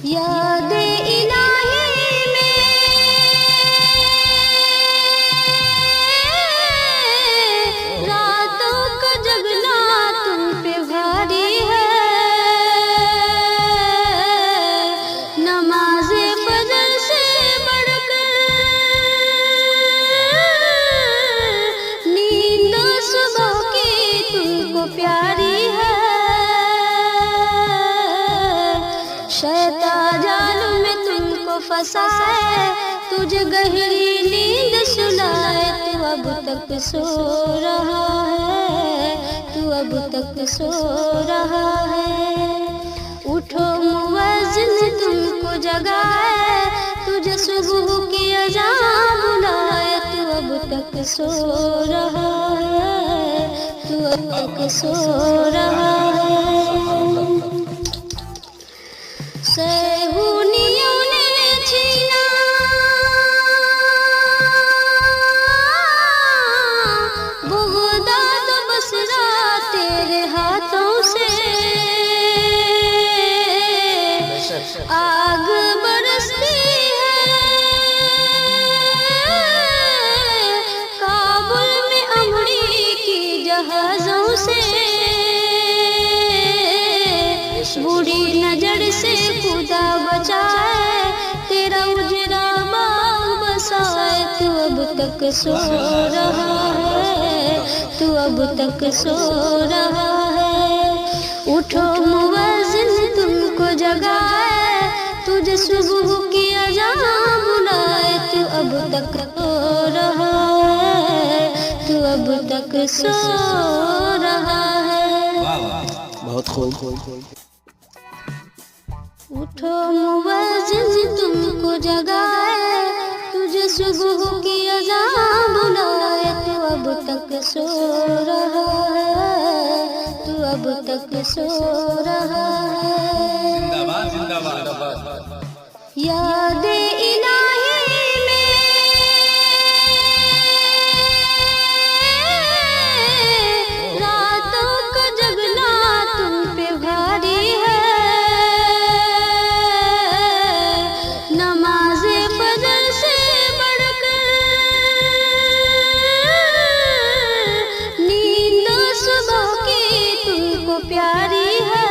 याद इलाही में रातों का जगना तुम पे भारी है। नमाज़े फजर से बढ़कर नींद सुबह की तुमको प्यारी है। शैतान जाल में तुमको फंसाए, तुझे गहरी नींद सुलाए। तू अब तक सो रहा है, तू अब तक सो रहा है। उठो मुअज्जिन तुमको जगाए, तुझे सुबह की अज़ान बुलाए। तू अब तक सो रहा है, तू अब तक सो रहा है। सहूनियों ने छीना बगदाद बसरा तेरे हाथों से। आग बरसती है काबुल में अमरी की जहाज़ों से। बुरी नजर से खुदा बचाए, तेरा उजरा बाग बसाए। तू अब तक सो रहा है, तू अब तक सो रहा है। उठो मुअज्जिन तुमको जगाए, तुझे सुबह की अज़ान बुलाए। तू अब तक सो रहा है, तू अब तक सो रहा है। बहुत खूब। उठो मुअज्जिन तुमको जगाए, तुझे सुबह की अज़ान बुलाए। तू अब तक सो रहा है, तू अब तक सो रहा है। जिंदाबाद जिंदाबाद। याद इलाही में रातों का जगना तुम पे भारी है। नमाज़े फजर से बढ़कर नींद सुबह की तुमको प्यारी है।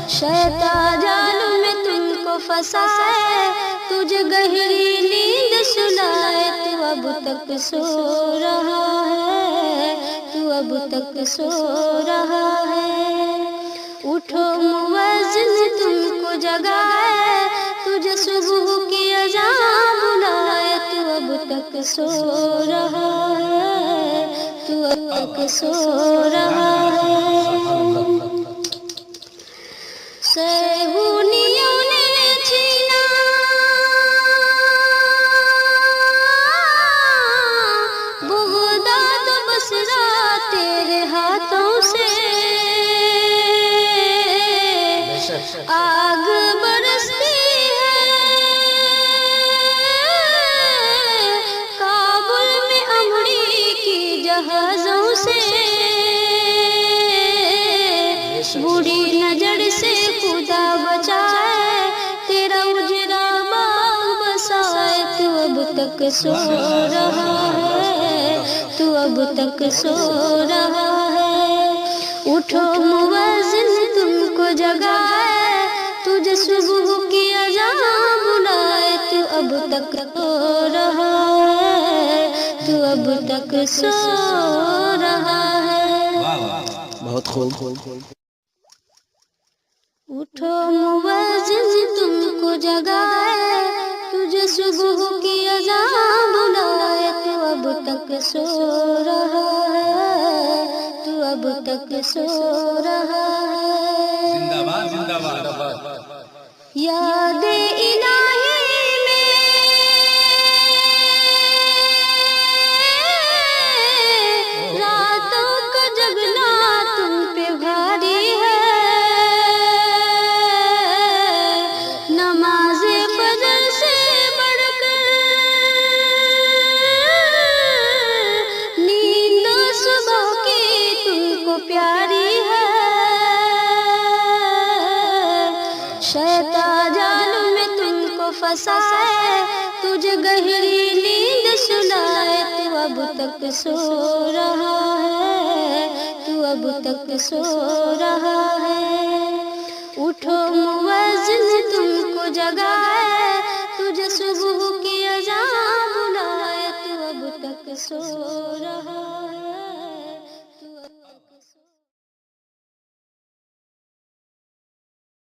शैतान जाल में तुमको फंसाए, तुझे गहरी नींद सुलाए। तू अब तक सो रहा है, तू अब तक सो रहा है। उठो मुअज्जिन तुमको जगाए, तुझे सुबह की अज़ान बुलाए। तू अब तक सो रहा है, तू अब तक सो रहा है। सहूनियों ने छीना बगदाद बसरा तेरे हाथों से। आग बरसती है काबुल में अमरी की जहाज़ों से। बुरी नजर से खुदा बचाए, तेरा उजरा बाग बसाए। तू अब तक सो रहा है, तू अब तक सो रहा है। उठो मुअज्जिन तुमको जगाए, तुझे सुबह की अज़ान बुलाए। तू अब तक सो रहा है, तू अब तक सो रहा है। बहुत खूब। उठो मुअज्जिन तुमको जगाए, तुझे सुबह की अज़ान बुलाए। तू अब तक सो रहा है, तू अब तक सो रहा है। जिंदाबाद जिंदाबाद। याद इलाही में रातों का जगना तुम पे भारी है। नमाज़े फजर से बढ़कर नींद सुबह की तुमको प्यारी है। फंसाए, तुझे गहरी नींद सुलाए, तू अब तक सो रहा है, तू अब तक सो रहा है। उठो मुअज्जिन तुमको जगाए, तुझे सुबह की अज़ान बुलाए, तू अब तक सो रहा है।